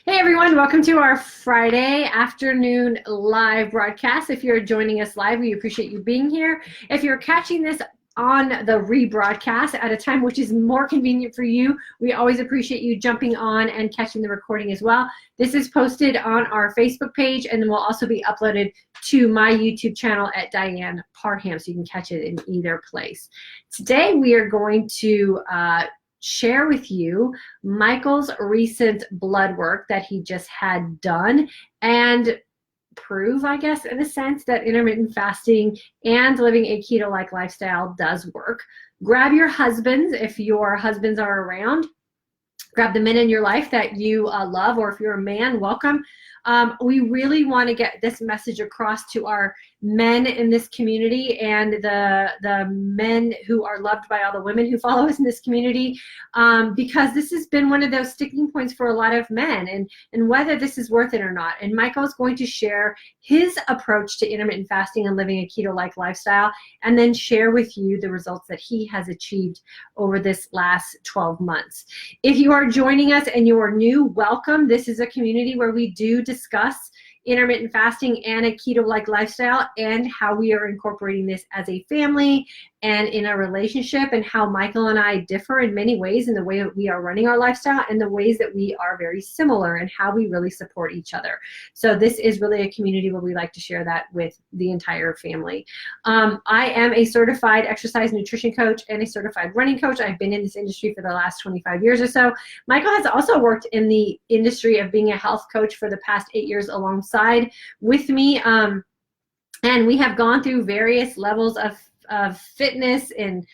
Hey everyone, welcome to our Friday afternoon live broadcast. If you're joining us live, we appreciate you being here. If you're catching this on the rebroadcast at a time which is more convenient for you, we always appreciate you jumping on and catching the recording as well. This is posted on our Facebook page and then will also be uploaded to my YouTube channel at Ann Parham, so you can catch it in either place. Today we are going to share with you Michael's recent blood work that he just had done and prove, I guess, in a sense, that intermittent fasting and living a keto-like lifestyle does work. Grab your husbands if your husbands are around. Grab the men in your life that you love, or if you're a man, welcome. We really want to get this message across to our men in this community and the men who are loved by all the women who follow us in this community, because this has been one of those sticking points for a lot of men, and whether this is worth it or not. And Michael is going to share his approach to intermittent fasting and living a keto-like lifestyle, and then share with you the results that he has achieved over this last 12 months. If you are joining us and you are new, welcome. This is a community where we do discuss intermittent fasting and a keto-like lifestyle and how we are incorporating this as a family and in a relationship, and how Michael and I differ in many ways in the way that we are running our lifestyle and the ways that we are very similar and how we really support each other. So this is really a community where we like to share that with the entire family. I am a certified exercise nutrition coach and a certified running coach. I've been in this industry for the last 25 years or so. Michael has also worked in the industry of being a health coach for the past 8 years alongside with me. And we have gone through various levels of fitness and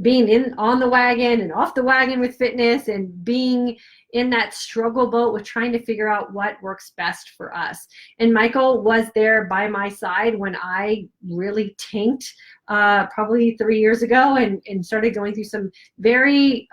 being on the wagon and off the wagon with fitness, and being in that struggle boat with trying to figure out what works best for us. And Michael was there by my side when I really tanked probably 3 years ago and started going through some very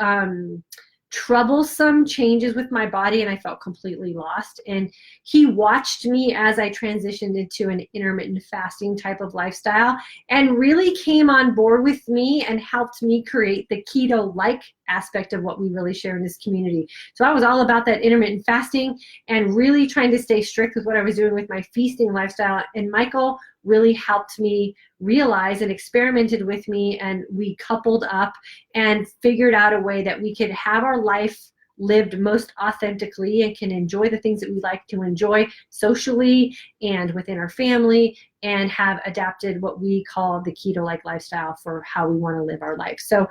troublesome changes with my body, and I felt completely lost. And he watched me as I transitioned into an intermittent fasting type of lifestyle and really came on board with me and helped me create the keto-like aspect of what we really share in this community. So I was all about that intermittent fasting and really trying to stay strict with what I was doing with my feasting lifestyle. And Michael really helped me realize and experimented with me, and we coupled up and figured out a way that we could have our life lived most authentically and can enjoy the things that we like to enjoy socially and within our family, and have adapted what we call the keto-like lifestyle for how we want to live our life. So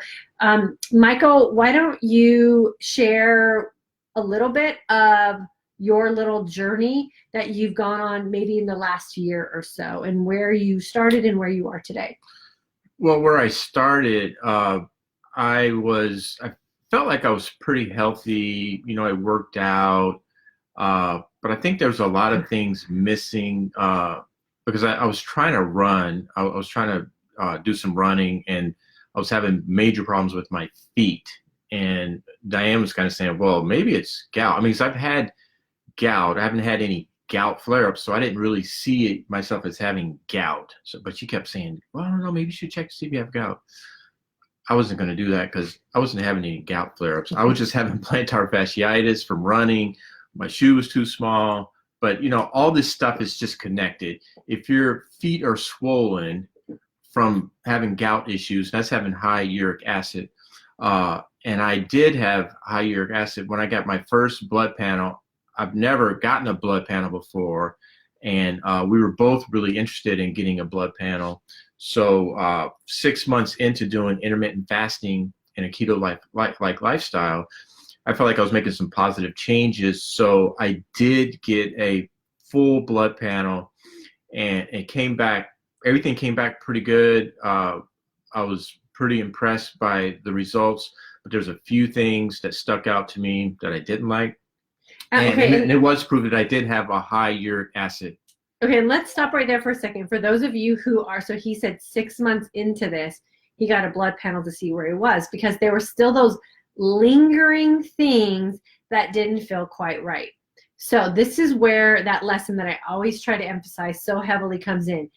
Michael, why don't you share a little bit of your little journey that you've gone on maybe in the last year or so, and where you started and where you are today? Well, where I started, I felt like I was pretty healthy. You know, I worked out, but I think there was a lot of things missing because I was trying to run. I was trying to do some running, and I was having major problems with my feet. And Diane was kind of saying, well, maybe it's gout. I mean, because I've had gout. I haven't had any gout flare-ups, so I didn't really see myself as having gout. But she kept saying, well, I don't know, maybe you should check to see if you have gout. I wasn't going to do that because I wasn't having any gout flare-ups. I was just having plantar fasciitis from running. My shoe was too small. But, you know, all this stuff is just connected. If your feet are swollen from having gout issues, that's having high uric acid. And I did have high uric acid when I got my first blood panel. I've never gotten a blood panel before, and we were both really interested in getting a blood panel. So 6 months into doing intermittent fasting and a keto-like lifestyle, I felt like I was making some positive changes. So I did get a full blood panel, and it came back. Everything came back pretty good. I was pretty impressed by the results, but there's a few things that stuck out to me that I didn't like. And it was proved that I did have a high uric acid. Okay, and let's stop right there for a second. For those of you who are, so he said 6 months into this, he got a blood panel to see where he was, because there were still those lingering things that didn't feel quite right. So this is where that lesson that I always try to emphasize so heavily comes in.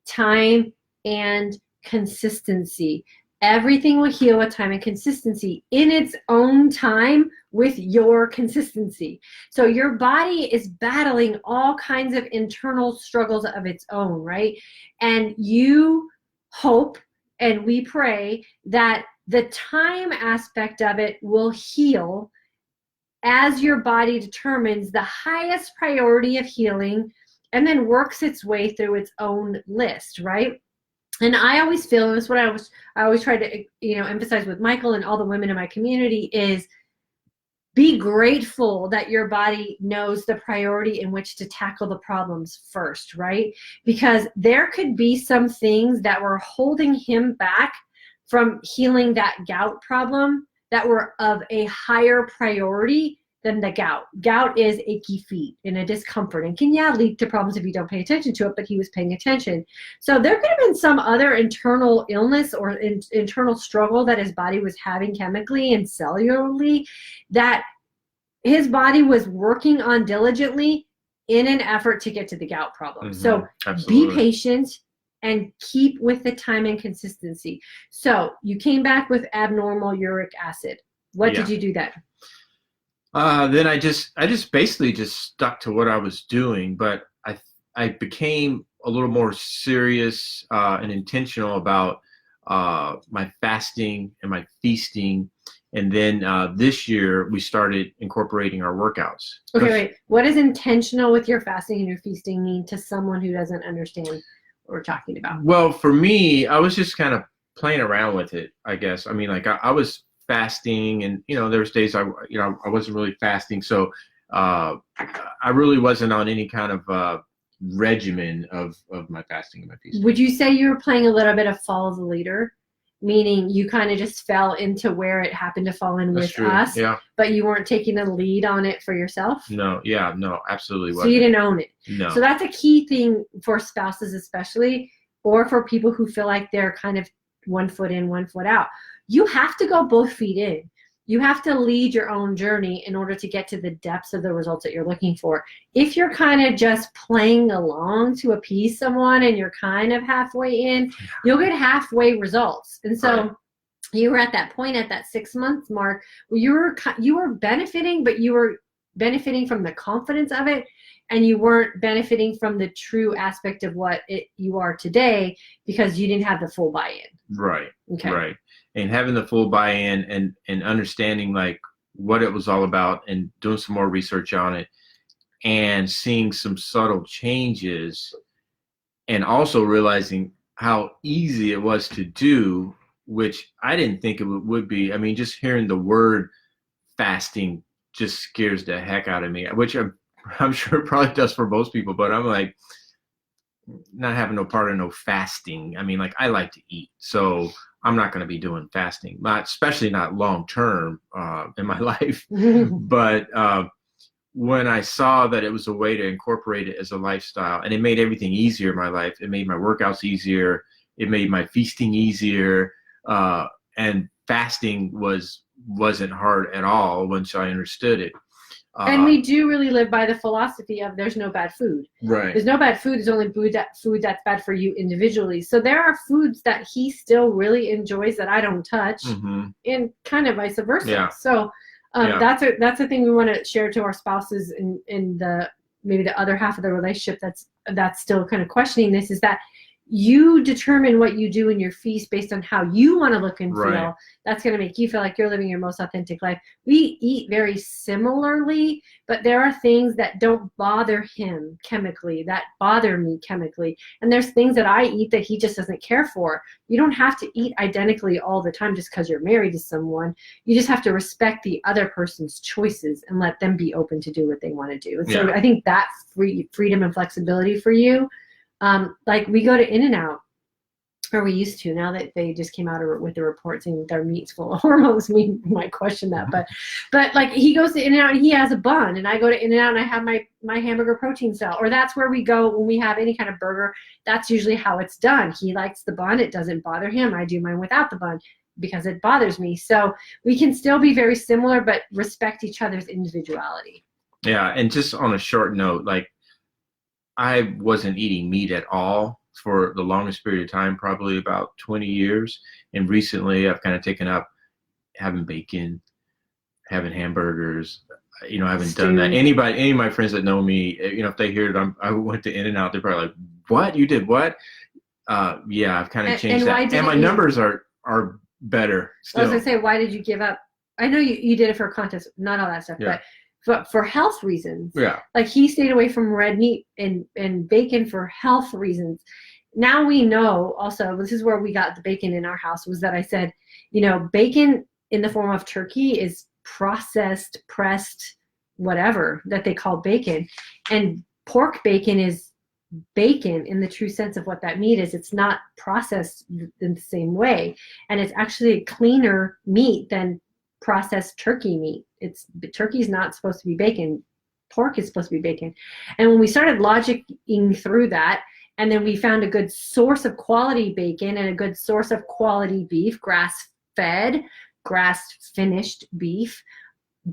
Time and consistency. Everything will heal with time and consistency in its own time with your consistency. So your body is battling all kinds of internal struggles of its own, right? And you hope and we pray that the time aspect of it will heal as your body determines the highest priority of healing and then works its way through its own list, right? And I always feel, and this is what I always try to, emphasize with Michael and all the women in my community is be grateful that your body knows the priority in which to tackle the problems first, right? Because there could be some things that were holding him back from healing that gout problem that were of a higher priority than the gout. Gout is achy feet and a discomfort and can, lead to problems if you don't pay attention to it, but he was paying attention. So there could have been some other internal illness or internal struggle that his body was having chemically and cellularly that his body was working on diligently in an effort to get to the gout problem. So Absolutely. Be patient and keep with the time and consistency. So you came back with abnormal uric acid. What did you do then? Then I just basically just stuck to what I was doing, but I became a little more serious and intentional about my fasting and my feasting. And then this year we started incorporating our workouts. Okay, wait. What does intentional with your fasting and your feasting mean to someone who doesn't understand what we're talking about? Well, for me, I was just kind of playing around with it, I guess. I mean, like I was fasting, and there was days I wasn't really fasting, so I really wasn't on any kind of regimen of my fasting and my feasting. Would you say you were playing a little bit of follow the leader, meaning you kind of just fell into where it happened to fall in with us, but you weren't taking the lead on it for yourself? No, absolutely wasn't. So you didn't own it. No. So that's a key thing for spouses especially, or for people who feel like they're kind of 1 foot in, 1 foot out. You have to go both feet in. You have to lead your own journey in order to get to the depths of the results that you're looking for. If you're kind of just playing along to appease someone and you're kind of halfway in, you'll get halfway results. And so you were at that point at that 6 month mark where you were benefiting, but you were benefiting from the confidence of it, and you weren't benefiting from the true aspect of what you are today because you didn't have the full buy-in. Right. Okay. Right. And having the full buy-in and understanding like what it was all about and doing some more research on it and seeing some subtle changes and also realizing how easy it was to do, which I didn't think it would be. I mean, just hearing the word fasting just scares the heck out of me, which I'm sure it probably does for most people, but I'm like, not having no part of no fasting. I mean, like I like to eat, so I'm not going to be doing fasting, especially not long term in my life. But when I saw that it was a way to incorporate it as a lifestyle, and it made everything easier in my life. It made my workouts easier. It made my feasting easier, and fasting wasn't hard at all once I understood it. And we do really live by the philosophy of there's no bad food. Right. There's no bad food. There's only food that's bad for you individually. So there are foods that he still really enjoys that I don't touch, and kind of vice versa. Yeah. So that's a thing we want to share to our spouses in the maybe the other half of the relationship that's still kind of questioning this, is that you determine what you do in your feast based on how you want to look and feel. That's going to make you feel like you're living your most authentic life. We eat very similarly, but there are things that don't bother him chemically, that bother me chemically. And there's things that I eat that he just doesn't care for. You don't have to eat identically all the time just because you're married to someone. You just have to respect the other person's choices and let them be open to do what they want to do. And so I think that freedom and flexibility for you, like we go to In-N-Out, or we used to, now that they just came out with the report saying that their meat's full of hormones. We might question that, but like he goes to In-N-Out and he has a bun, and I go to In-N-Out and I have my hamburger protein cell, or that's where we go when we have any kind of burger. That's usually how it's done. He likes the bun. It doesn't bother him. I do mine without the bun because it bothers me. So we can still be very similar, but respect each other's individuality. Yeah. And just on a short note, like I wasn't eating meat at all. for the longest period of time, probably about 20 years. And recently I've kind of taken up having bacon, having hamburgers. I haven't done that. Any of my friends that know me, if they hear that I went to In-N-Out, they're probably like, what? You did what? Yeah, I've kind of changed that. And my numbers are better still. I was going to say, why did you give up? I know you did it for a contest, not all that stuff, but for health reasons. Yeah. Like he stayed away from red meat and bacon for health reasons. Now we know also, this is where we got the bacon in our house, was that I said, bacon in the form of turkey is processed, pressed, whatever that they call bacon. And pork bacon is bacon in the true sense of what that meat is. It's not processed in the same way. And it's actually a cleaner meat than processed turkey meat. Turkey's not supposed to be bacon. Pork is supposed to be bacon. And when we started logicking through that, and then we found a good source of quality bacon and a good source of quality beef, grass-fed, grass-finished beef.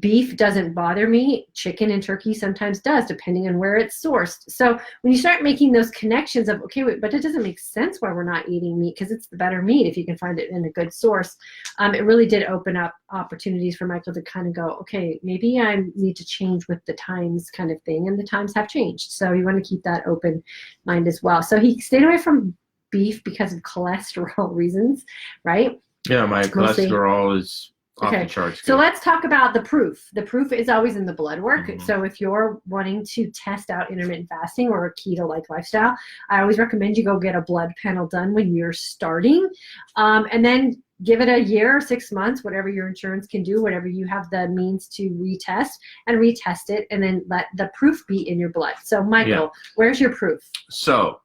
Beef doesn't bother me. Chicken and turkey sometimes does, depending on where it's sourced. So when you start making those connections of, okay, wait, but it doesn't make sense why we're not eating meat, because it's the better meat if you can find it in a good source. It really did open up opportunities for Michael to kind of go, okay, maybe I need to change with the times kind of thing, and the times have changed. So you want to keep that open mind as well. So he stayed away from beef because of cholesterol reasons, right? Yeah, my cholesterol is off the charts. So let's talk about the proof. The proof is always in the blood work. Mm-hmm. So if you're wanting to test out intermittent fasting or a keto-like lifestyle, I always recommend you go get a blood panel done when you're starting. And then give it a year or 6 months, whatever your insurance can do, whatever you have the means to retest it, and then let the proof be in your blood. So Michael, where's your proof? So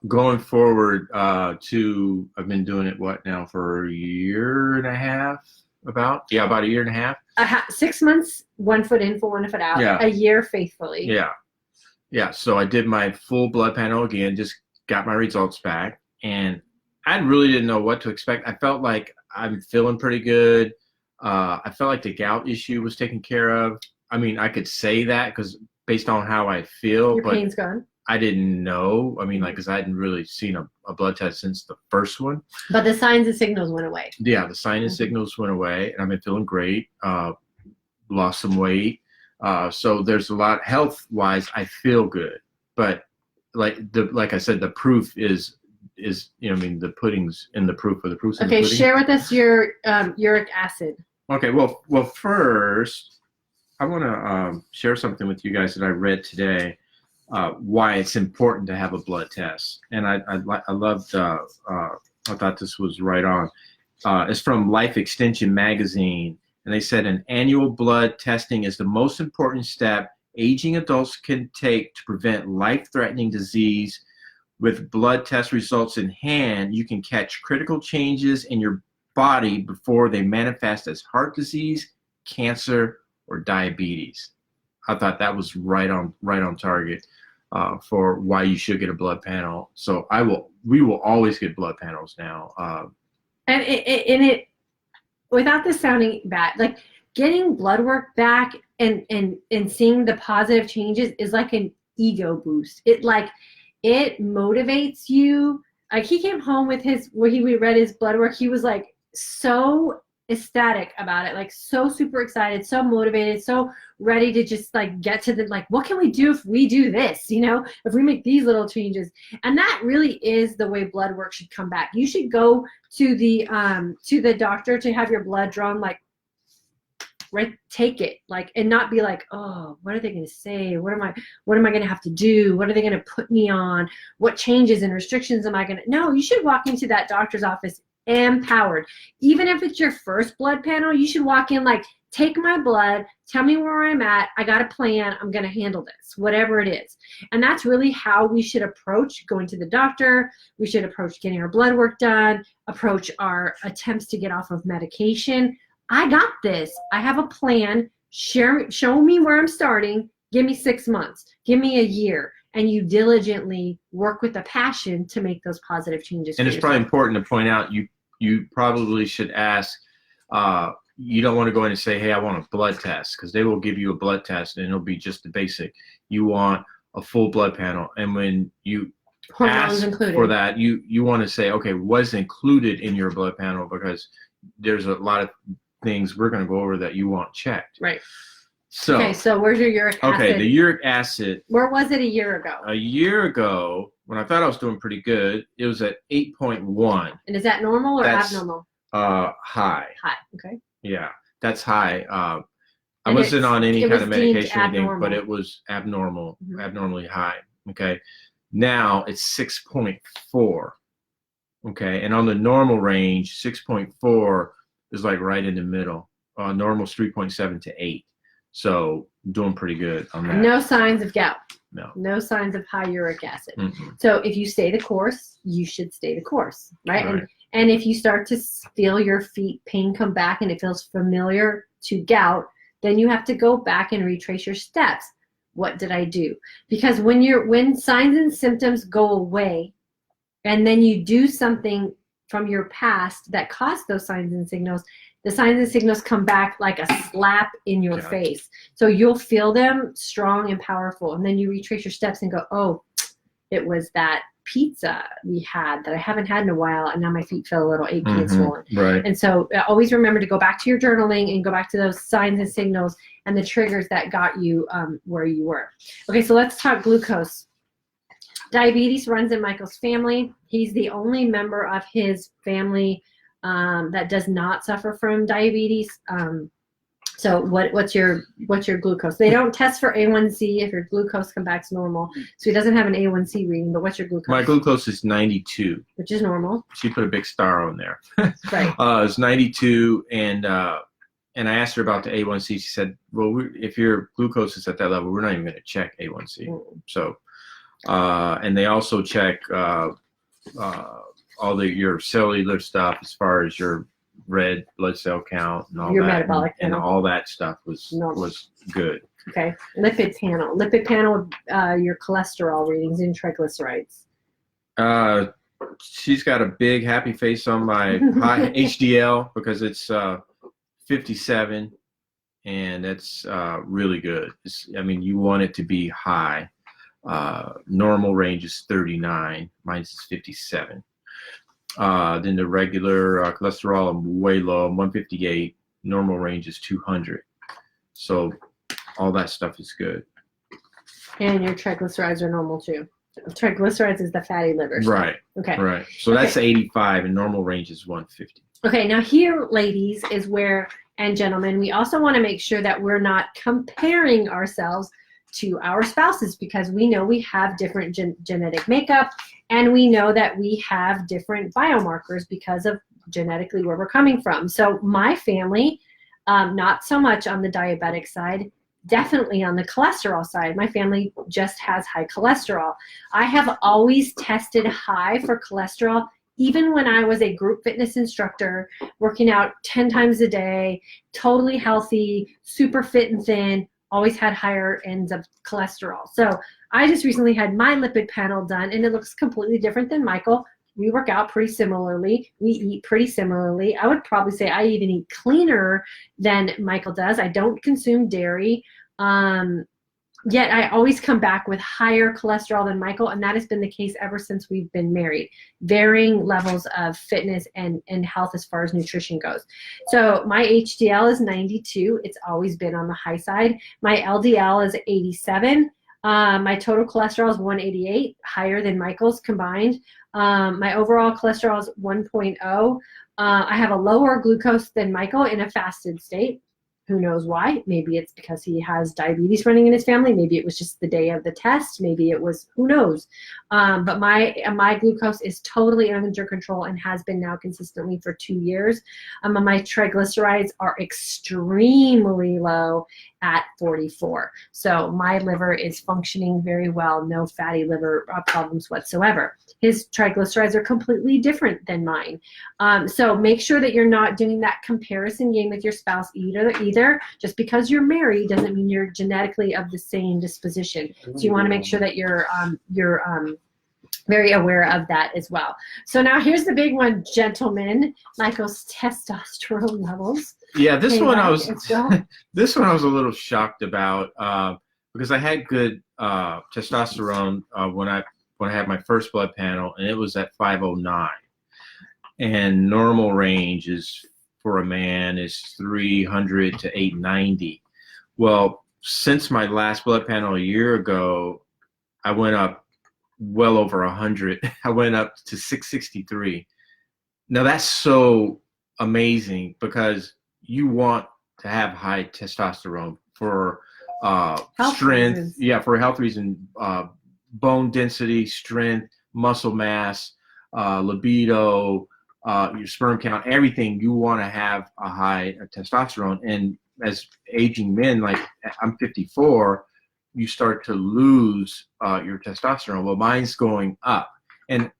going forward I've been doing it now for a year and a half, about a year and a half. 6 months, 1 foot in, 1 foot out. Yeah. A year faithfully. Yeah. So I did my full blood panel again, just got my results back, and I really didn't know what to expect. I felt like I'm feeling pretty good. I felt like the gout issue was taken care of. I mean, I could say that because based on how I feel, your pain's gone. I didn't know. I mean, because I hadn't really seen a blood test since the first one. But the signs and signals went away. Yeah, the signs and signals went away, and I've been feeling great. Lost some weight. So there's a lot health-wise. I feel good, but like I said, the proof is the pudding's in the proof, or the proof's in the pudding. Okay, share with us your uric acid. Okay, well, first I want to share something with you guys that I read today. Why it's important to have a blood test, and I loved. I thought this was right on. It's from Life Extension magazine, and they said an annual blood testing is the most important step aging adults can take to prevent life-threatening disease. With blood test results in hand, you can catch critical changes in your body before they manifest as heart disease, cancer, or diabetes. I thought that was right on target. For why you should get a blood panel. So we will always get blood panels now. And it without this sounding bad, like getting blood work back and seeing the positive changes is like an ego boost. It motivates you. Like he came home with we read his blood work. He was like so ecstatic about it, like so super excited, so motivated, so ready to just like get to what can we do if we do this, if we make these little changes. And that really is the way blood work should come back. You should go to the doctor to have your blood drawn, take it, and not be like, oh, what are they going to say? What am I going to have to do? What are they going to put me on? What changes and restrictions am I going to? No, you should walk into that doctor's office empowered. Even if it's your first blood panel, you should walk in take my blood, tell me where I'm at, I got a plan, I'm going to handle this, whatever it is. And that's really how we should approach going to the doctor. We should approach getting our blood work done, approach our attempts to get off of medication. I got this. I have a plan. Show me where I'm starting. Give me 6 months. Give me a year. And you diligently work with a passion to make those positive changes. And it's probably important to point out, you probably should ask, you don't want to go in and say, hey, I want a blood test, because they will give you a blood test and it'll be just the basic. You want a full blood panel. And when you Hormones ask included. for that, you want to say, okay, what's included in your blood panel, because there's a lot of things we're going to go over that you want checked. Right. So, okay, so where's your uric acid? Okay, the uric acid. Where was it a year ago? A year ago, when I thought I was doing pretty good, it was at 8.1. And is that normal or That's abnormal? High. High. Okay. Yeah, that's high. I And wasn't on any it kind was of medication deemed or anything, abnormal. but it was abnormal, Mhm. abnormally high. Okay. Now it's 6.4. Okay. And on the normal range, 6.4 is like right in the middle. Normal is 3.7 to 8. So doing pretty good on that. No signs of gout. No. No signs of high uric acid. Mm-mm. So if you stay the course, you should stay the course, right? Right. And if you start to feel your feet pain come back and it feels familiar to gout, then you have to go back and retrace your steps. What did I do? Because when signs and symptoms go away, and then you do something from your past that caused those signs and signals, the signs and signals come back like a slap in your face. So you'll feel them strong and powerful, and then you retrace your steps and go, oh, it was that pizza we had that I haven't had in a while, and now my feet feel a little achy and swollen. Right. And so always remember to go back to your journaling and go back to those signs and signals and the triggers that got you where you were. Okay, so let's talk glucose. Diabetes runs in Michael's family. He's the only member of his family that does not suffer from diabetes. So what's your glucose? They don't test for A1C if your glucose comes back normal. So he doesn't have an A1C reading, but what's your glucose? My glucose is 92. Which is normal. She put a big star on there. Right. It's 92, and I asked her about the A1C. She said, well, if your glucose is at that level, we're not even going to check A1C. So, and they also check all your cellular stuff as far as your red blood cell count and all your that. Metabolic and panel. all that stuff was good. Okay. Lipid panel, your cholesterol readings and triglycerides. She's got a big happy face on my high HDL because it's 57, and that's really good. You want it to be high. Normal range is 39. Mine is 57. Then the regular cholesterol, I'm way low, I'm 158. Normal range is 200. So all that stuff is good. And your triglycerides are normal too. Triglycerides is the fatty liver stuff. Right. Okay. Right. So that's 85, and normal range is 150. Okay, now here, ladies, is where, and gentlemen, we also want to make sure that we're not comparing ourselves to our spouses, because we know we have different genetic makeup, and we know that we have different biomarkers because of genetically where we're coming from. So my family, not so much on the diabetic side, definitely on the cholesterol side. My family just has high cholesterol. I have always tested high for cholesterol, even when I was a group fitness instructor, working out 10 times a day, totally healthy, super fit and thin, always had higher ends of cholesterol. So I just recently had my lipid panel done, and it looks completely different than Michael. We work out pretty similarly. We eat pretty similarly. I would probably say I even eat cleaner than Michael does. I don't consume dairy. Yet I always come back with higher cholesterol than Michael, and that has been the case ever since we've been married. Varying levels of fitness and health as far as nutrition goes. So my HDL is 92. It's always been on the high side. My LDL is 87. My total cholesterol is 188, higher than Michael's combined. My overall cholesterol is 1.0. I have a lower glucose than Michael in a fasted state. Who knows why? Maybe it's because he has diabetes running in his family. Maybe it was just the day of the test. Maybe it was, who knows? But my glucose is totally under control and has been now consistently for 2 years. My triglycerides are extremely low at 44. So my liver is functioning very well. No fatty liver problems whatsoever. His triglycerides are completely different than mine. So make sure that you're not doing that comparison game with your spouse either. Just because you're married doesn't mean you're genetically of the same disposition. So you want to make sure that you're very aware of that as well. So now here's the big one, gentlemen. Michael's testosterone levels. Yeah, this one I was a little shocked about because I had good testosterone when when I had my first blood panel, and it was at 509. And normal range is for a man is 300 to 890. Well, since my last blood panel a year ago, I went up well over 100. I went up to 663. Now that's so amazing because you want to have high testosterone for strength, reasons. yeah, for health reason, bone density, strength, muscle mass, libido, your sperm count, everything. You want to have a high testosterone. And as aging men, like I'm 54, you start to lose your testosterone. Well, mine's going up, and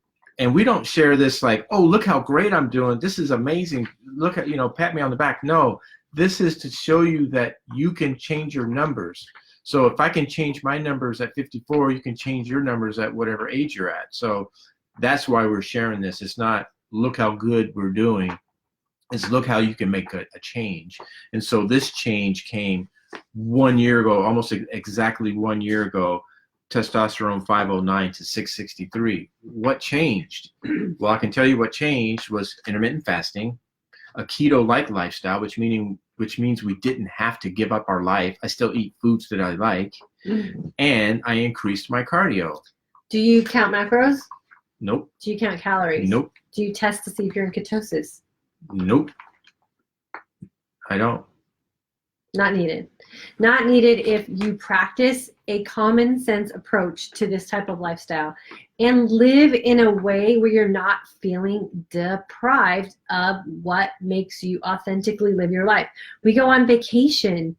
we don't share this like, oh, look how great I'm doing. This is amazing. Look at, pat me on the back. No, this is to show you that you can change your numbers. So if I can change my numbers at 54, you can change your numbers at whatever age you're at. So that's why we're sharing this. It's not look how good we're doing. It's look how you can make a change. And so this change came 1 year ago, almost exactly 1 year ago, testosterone 509 to 663. What changed? Well, I can tell you what changed was intermittent fasting, a keto-like lifestyle, which means we didn't have to give up our life. I still eat foods that I like, and I increased my cardio. Do you count macros? Nope. Do you count calories? Nope. Do you test to see if you're in ketosis? Nope. I don't. Not needed. Not needed if you practice a common sense approach to this type of lifestyle and live in a way where you're not feeling deprived of what makes you authentically live your life. We go on vacation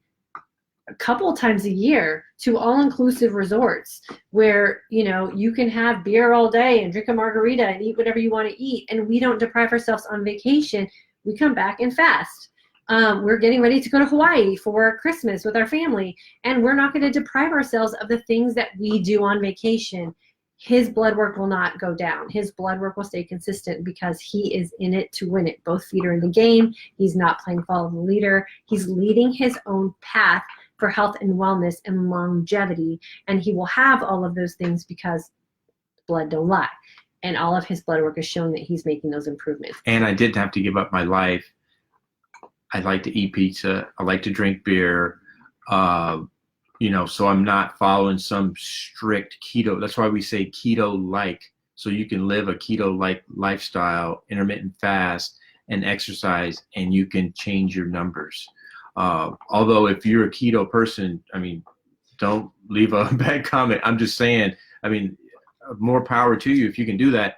a couple of times a year to all-inclusive resorts where, you can have beer all day and drink a margarita and eat whatever you want to eat, and we don't deprive ourselves on vacation. We come back and fast. We're getting ready to go to Hawaii for Christmas with our family, and we're not going to deprive ourselves of the things that we do on vacation. His blood work will not go down. His blood work will stay consistent because he is in it to win it. Both feet are in the game. He's not playing follow the leader. He's leading his own path for health and wellness and longevity, and he will have all of those things because blood don't lie. And all of his blood work is showing that he's making those improvements. And I didn't have to give up my life. I like to eat pizza. I like to drink beer. So I'm not following some strict keto. That's why we say keto-like. So you can live a keto-like lifestyle, intermittent fast, and exercise, and you can change your numbers. Although if you're a keto person, don't leave a bad comment. I'm just saying, more power to you if you can do that.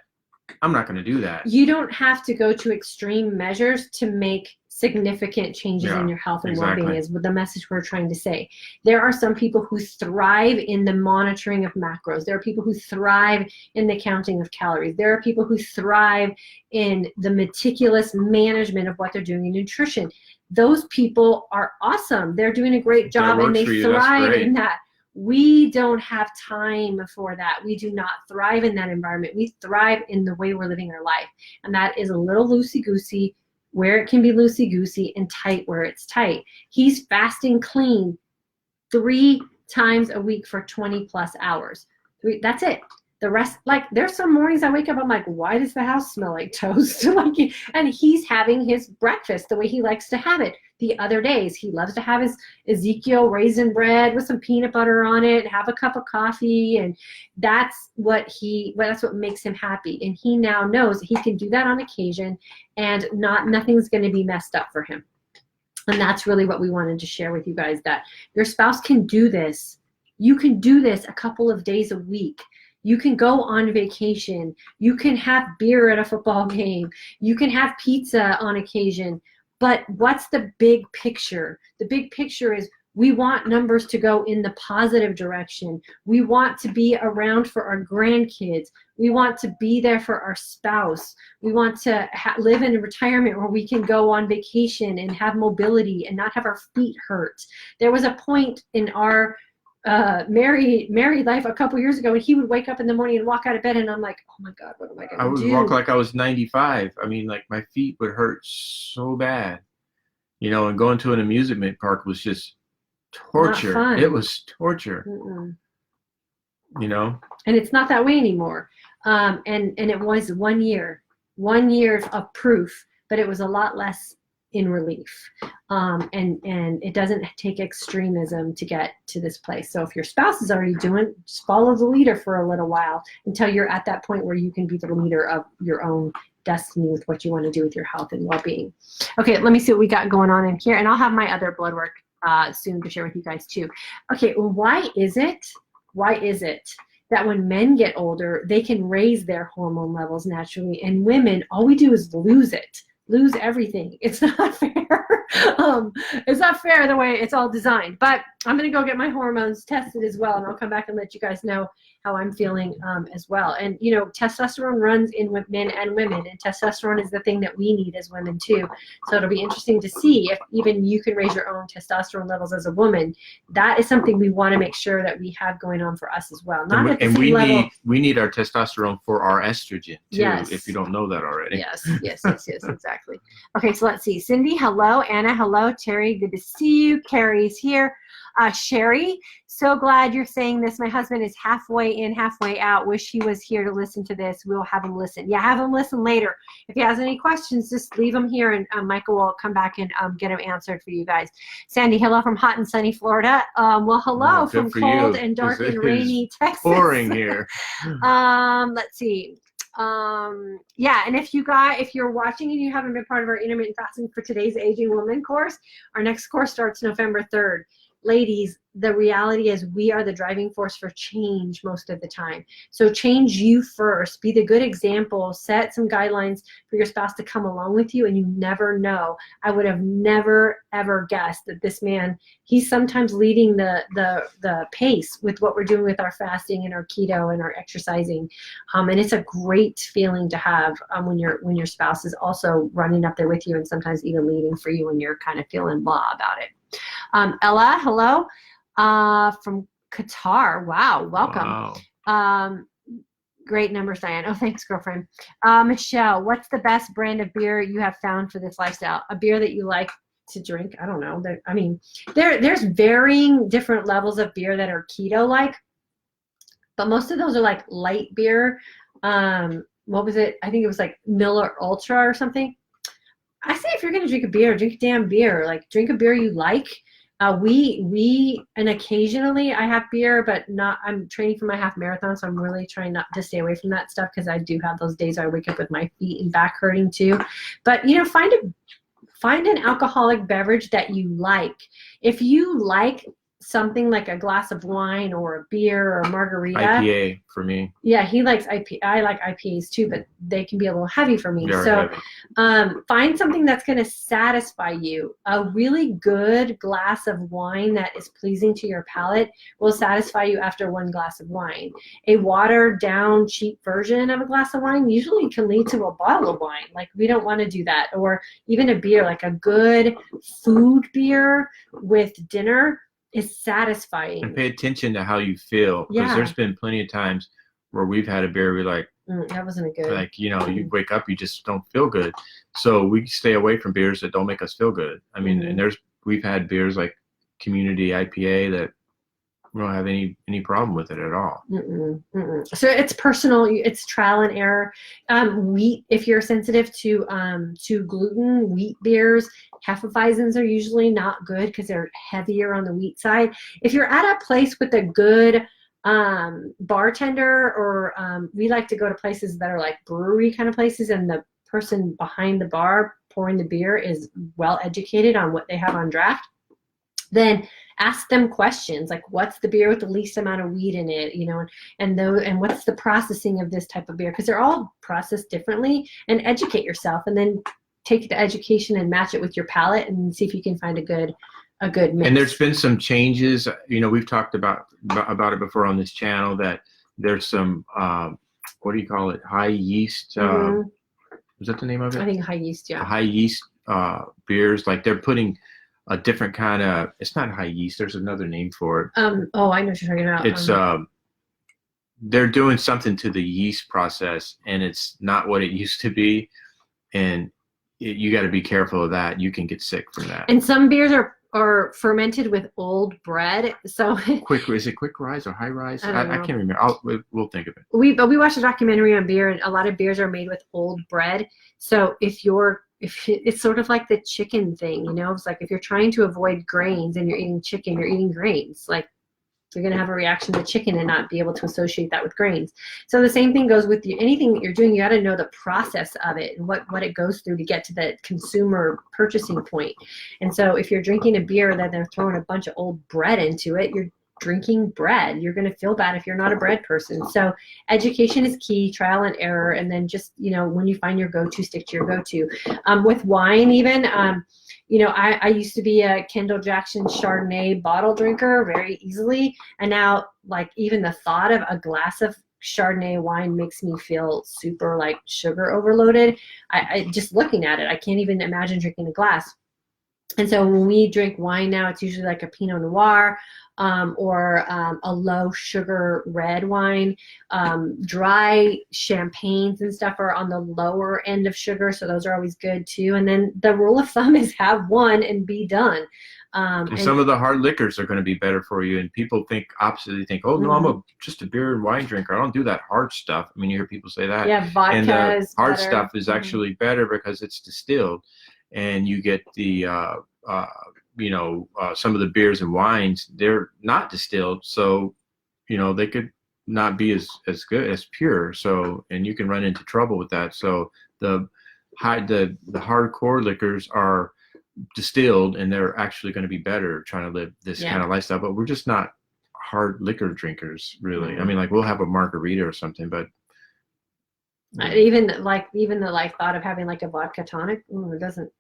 I'm not going to do that. You don't have to go to extreme measures to make significant changes in your health and well-being is what the message we're trying to say. There are some people who thrive in the monitoring of macros. There are people who thrive in the counting of calories. There are people who thrive in the meticulous management of what they're doing in nutrition. Those people are awesome. They're doing a great job and they thrive in that. We don't have time for that. We do not thrive in that environment. We thrive in the way we're living our life. And that is a little loosey-goosey where it can be loosey-goosey and tight where it's tight. He's fasting clean 3 times a week for 20 plus hours. That's it. The rest, there's some mornings I wake up, I'm like, why does the house smell like toast? And he's having his breakfast the way he likes to have it. The other days, he loves to have his Ezekiel raisin bread with some peanut butter on it, have a cup of coffee, and that's what makes him happy. And he now knows he can do that on occasion, and nothing's going to be messed up for him. And that's really what we wanted to share with you guys, that your spouse can do this. You can do this a couple of days a week. You can go on vacation. You can have beer at a football game. You can have pizza on occasion. But what's the big picture? The big picture is we want numbers to go in the positive direction. We want to be around for our grandkids. We want to be there for our spouse. We want to live in a retirement where we can go on vacation and have mobility and not have our feet hurt. There was a point in our married life a couple years ago, and he would wake up in the morning and walk out of bed, and I'm like, oh my God, what am I going to do? I would walk like I was 95. My feet would hurt so bad, and going to an amusement park was just torture. It was torture. you know. And it's not that way anymore. And it was 1 year of proof, but it was a lot less in relief. And it doesn't take extremism to get to this place. So if your spouse is already doing, just follow the leader for a little while until you're at that point where you can be the leader of your own destiny with what you want to do with your health and well-being. Okay, let me see what we got going on in here, and I'll have my other blood work soon to share with you guys too. Okay, well, why is it that when men get older, they can raise their hormone levels naturally, and women, all we do is lose everything? It's not fair. It's not fair the way it's all designed. But I'm going to go get my hormones tested as well, and I'll come back and let you guys know how I'm feeling as well. And, you know, testosterone runs in men and women, and testosterone is the thing that we need as women too. So it'll be interesting to see if even you can raise your own testosterone levels as a woman. That is something we want to make sure that we have going on for us as well. Not at the same level. We need our testosterone for our estrogen too, yes. If you don't know that already. Yes, exactly. Okay, so let's see. Cindy, hello. Anna, hello. Terry, good to see you. Carrie's here. Sherry, so glad you're saying this. My husband is halfway in, halfway out. Wish he was here to listen to this. We'll have him listen. Yeah, have him listen later. If he has any questions, just leave them here, and Michael will come back and get them answered for you guys. Sandy, hello from hot and sunny Florida. Well, hello from cold and dark and rainy Texas. Boring here. Let's see. Yeah, and if you're watching and you haven't been part of our intermittent fasting for today's Aging Woman course, our next course starts November 3rd. Ladies, the reality is we are the driving force for change most of the time. So change you first. Be the good example. Set some guidelines for your spouse to come along with you, and you never know. I would have never, ever guessed that this man, he's sometimes leading the pace with what we're doing with our fasting and our keto and our exercising. And it's a great feeling to have when your spouse is also running up there with you and sometimes even leading for you when you're kind of feeling blah about it. Ella, hello, from Qatar. Wow, welcome. Wow. Great numbers, Diane. Oh, thanks, girlfriend. Michelle, what's the best brand of beer you have found for this lifestyle? A beer that you like to drink? I don't know. There's varying different levels of beer that are keto-like, but most of those are like light beer. What was it? I think it was like Miller Ultra or something. I say if you're gonna drink a beer, drink a damn beer. Like, drink a beer you like. And occasionally I have beer, but not. I'm training for my half marathon, so I'm really trying not to stay away from that stuff because I do have those days where I wake up with my feet and back hurting too. But you know, find an alcoholic beverage that you like. If you like something like a glass of wine or a beer or a margarita. IPA for me. Yeah, he likes IPA. I like IPAs too, but they can be a little heavy for me. Very heavy. Find something that's going to satisfy you. A really good glass of wine that is pleasing to your palate will satisfy you after one glass of wine. A watered down, cheap version of a glass of wine usually can lead to a bottle of wine. Like, we don't want to do that. Or even a beer, like a good food beer with dinner is satisfying. And pay attention to how you feel, because there's been plenty of times where we've had a beer, we're like, that wasn't a good. Like, you know, you wake up, you just don't feel good. So we stay away from beers that don't make us feel good. I mean, and we've had beers like Community IPA that we don't have any problem with it at all. So it's personal. It's trial and error. Wheat, if you're sensitive to gluten, wheat beers, Hefeweizens are usually not good because they're heavier on the wheat side. If you're at a place with a good bartender, or we like to go to places that are like brewery kind of places, and the person behind the bar pouring the beer is well educated on what they have on draft, then ask them questions like, what's the beer with the least amount of wheat in it, you know, and what's the processing of this type of beer, because they're all processed differently. And educate yourself, and then take the education and match it with your palate and see if you can find a good mix. And there's been some changes. You know, we've talked about it before on this channel, that there's some what do you call it, high yeast, is that the name of it? I think high yeast, yeah. High yeast beers, like they're putting a different kind of, it's not high yeast, there's another name for it. I know what you're talking about. It's they're doing something to the yeast process, and it's not what it used to be, and you got to be careful of that. You can get sick from that. And some beers or fermented with old bread. So Is it quick rise or high rise? I I don't know. can't remember. We'll think of it. We watched a documentary on beer, and a lot of beers are made with old bread. So if it's sort of like the chicken thing, it's like if you're trying to avoid grains and you're eating chicken, you're eating grains. Like you're going to have a reaction to chicken and not be able to associate that with grains. So the same thing goes with anything that you're doing. You got to know the process of it and what it goes through to get to the consumer purchasing point. And so if you're drinking a beer that they're throwing a bunch of old bread into it, you're drinking bread. You're going to feel bad if you're not a bread person. So education is key, trial and error, and then just, when you find your go-to, stick to your go-to. With wine even, I used to be a Kendall Jackson Chardonnay bottle drinker very easily. And now, like, even the thought of a glass of Chardonnay wine makes me feel super, like, sugar overloaded. I just looking at it, I can't even imagine drinking a glass. And so when we drink wine now, it's usually like a Pinot Noir or a low sugar red wine. Dry champagnes and stuff are on the lower end of sugar, so those are always good too. And then the rule of thumb is have one and be done. And some of the hard liquors are going to be better for you, and people think opposite. They think, "Oh no, I'm just a beer and wine drinker. I don't do that hard stuff." I mean, you hear people say that. Yeah, vodka and the is hard better. stuff is actually better because it's distilled, and you get the some of the beers and wines, they're not distilled, so they could not be as good as pure. So, and you can run into trouble with that. So the hardcore liquors are distilled, and they're actually going to be better trying to live this kind of lifestyle. But we're just not hard liquor drinkers, really. I mean, like, we'll have a margarita or something, but even the thought of having like a vodka tonic, it doesn't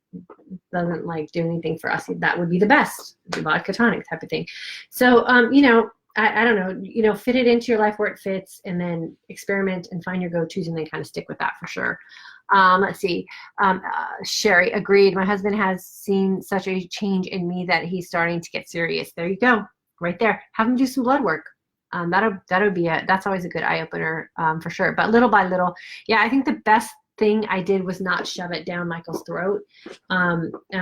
like do anything for us. That would be the best, the vodka tonic type of thing. So I don't know, fit it into your life where it fits, and then experiment and find your go-tos, and then kind of stick with that for sure. Let's see. Sherry, agreed. My husband has seen such a change in me that he's starting to get serious. There you go, right there. Have him do some blood work. That's always a good eye opener for sure. But little by little, I think the best thing I did was not shove it down Michael's throat.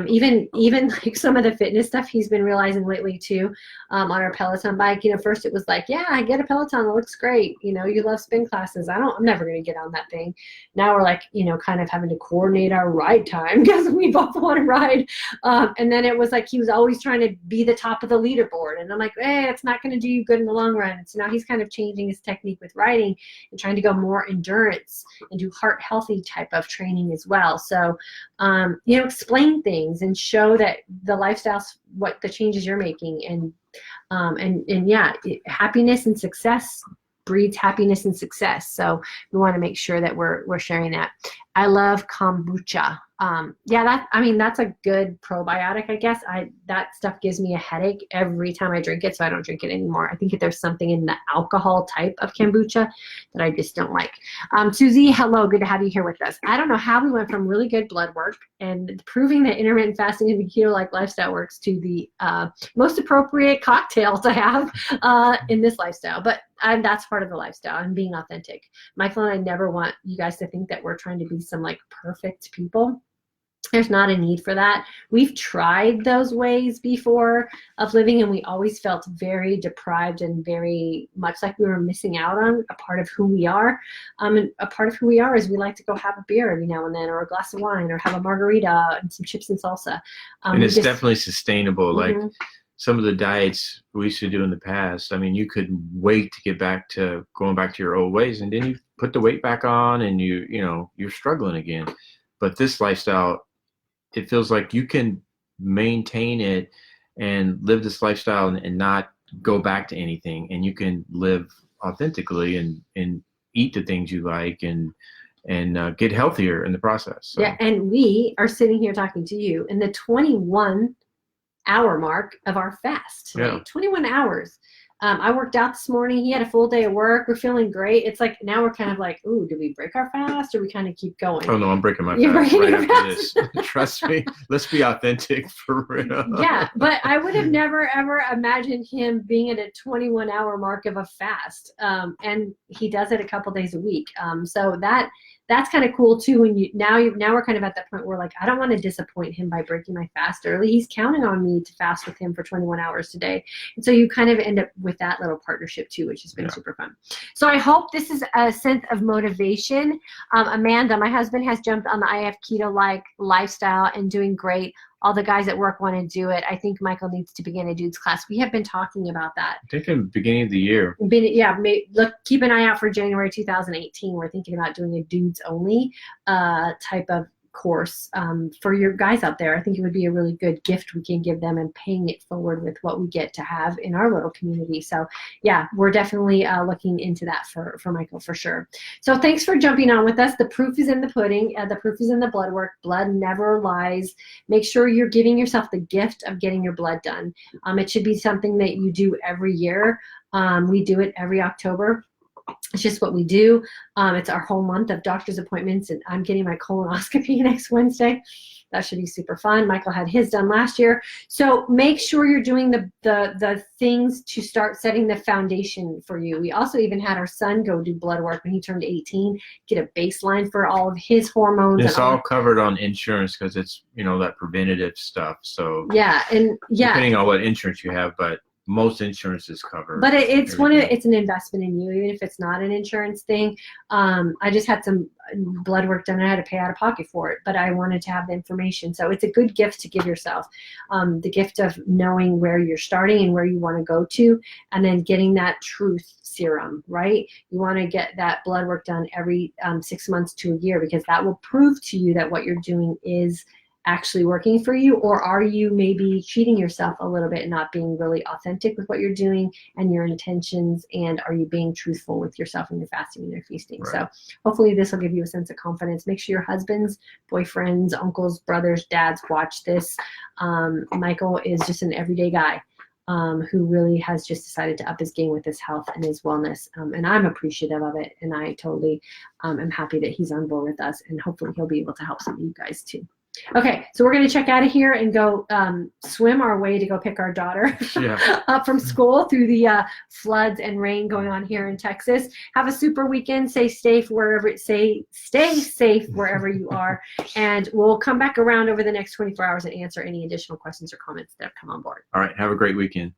Even like some of the fitness stuff he's been realizing lately too, on our Peloton bike. First it was like, I get a Peloton, it looks great. You love spin classes. I'm never going to get on that thing. Now we're like, kind of having to coordinate our ride time because we both want to ride. And then it was like he was always trying to be the top of the leaderboard, and I'm like, it's not going to do you good in the long run. And so now he's kind of changing his technique with riding and trying to go more endurance and do heart healthy type of training as well. So explain things and show that the lifestyles, what the changes you're making, and happiness and success breeds happiness and success. So we want to make sure that we're sharing that. I love kombucha. That's a good probiotic, I guess. That stuff gives me a headache every time I drink it, so I don't drink it anymore. I think there's something in the alcohol type of kombucha that I just don't like. Susie, hello, good to have you here with us. I don't know how we went from really good blood work and proving that intermittent fasting and the keto-like lifestyle works to the most appropriate cocktail to have in this lifestyle, but that's part of the lifestyle and being authentic. Michael and I never want you guys to think that we're trying to be some like perfect people. There's not a need for that. We've tried those ways before of living, and we always felt very deprived and very much like we were missing out on a part of who we are. And a part of who we are is we like to go have a beer every now and then, or a glass of wine, or have a margarita and some chips and salsa. And it's definitely sustainable. Like some of the diets we used to do in the past, I mean, you could wait to get back to going back to your old ways, and then you put the weight back on, and you're struggling again. But this lifestyle, it feels like you can maintain it and live this lifestyle and not go back to anything, and you can live authentically and eat the things you like and get healthier in the process. So. Yeah, and we are sitting here talking to you in the 21-hour mark of our fast. Right? 21 hours. I worked out this morning. He had a full day of work. We're feeling great. It's like now we're kind of like, ooh, do we break our fast or we kind of keep going? Oh no, I'm breaking my You're fast breaking right your after this. Trust me. Let's be authentic for real. Yeah, but I would have never ever imagined him being at a 21-hour mark of a fast, and he does it a couple days a week. So that's kind of cool too. When now we're kind of at that point where like I don't want to disappoint him by breaking my fast early. He's counting on me to fast with him for 21 hours today, and so you kind of end up with that little partnership too, which has been super fun. So I hope this is a sense of motivation. Amanda, my husband, has jumped on the IF Keto-Like lifestyle and doing great. All the guys at work want to do it. I think Michael needs to begin a dudes class. We have been talking about that. I think in the beginning of the year. Keep an eye out for January 2018. We're thinking about doing a dudes only type of course for your guys out there. I think it would be a really good gift we can give them and paying it forward with what we get to have in our little community. So yeah, we're definitely looking into that for Michael for sure. So thanks for jumping on with us. The proof is in the pudding. The proof is in the blood work. Blood never lies. Make sure you're giving yourself the gift of getting your blood done. It should be something that you do every year. We do it every October. It's just what we do. It's our whole month of doctor's appointments, and I'm getting my colonoscopy next Wednesday. That should be super fun. Michael had his done last year. So make sure you're doing the things to start setting the foundation for you. We also even had our son go do blood work when he turned 18, get a baseline for all of his hormones. It's all covered on insurance because it's, that preventative stuff. So depending on what insurance you have, but most insurances cover. But it's an investment in you, even if it's not an insurance thing. I just had some blood work done and I had to pay out of pocket for it, but I wanted to have the information. So it's a good gift to give yourself, the gift of knowing where you're starting and where you want to go to, and then getting that truth serum, right? You want to get that blood work done every 6 months to a year, because that will prove to you that what you're doing is actually working for you, or are you maybe cheating yourself a little bit and not being really authentic with what you're doing and your intentions, and are you being truthful with yourself and your fasting and your feasting? Right. So hopefully this will give you a sense of confidence. Make sure your husbands, boyfriends, uncles, brothers, dads watch this. Michael is just an everyday guy who really has just decided to up his game with his health and his wellness, and I'm appreciative of it, and I totally am happy that he's on board with us, and hopefully he'll be able to help some of you guys too. Okay, so we're going to check out of here and go swim our way to go pick our daughter up from school through the floods and rain going on here in Texas. Have a super weekend. Stay safe wherever you are, and we'll come back around over the next 24 hours and answer any additional questions or comments that have come on board. All right, have a great weekend.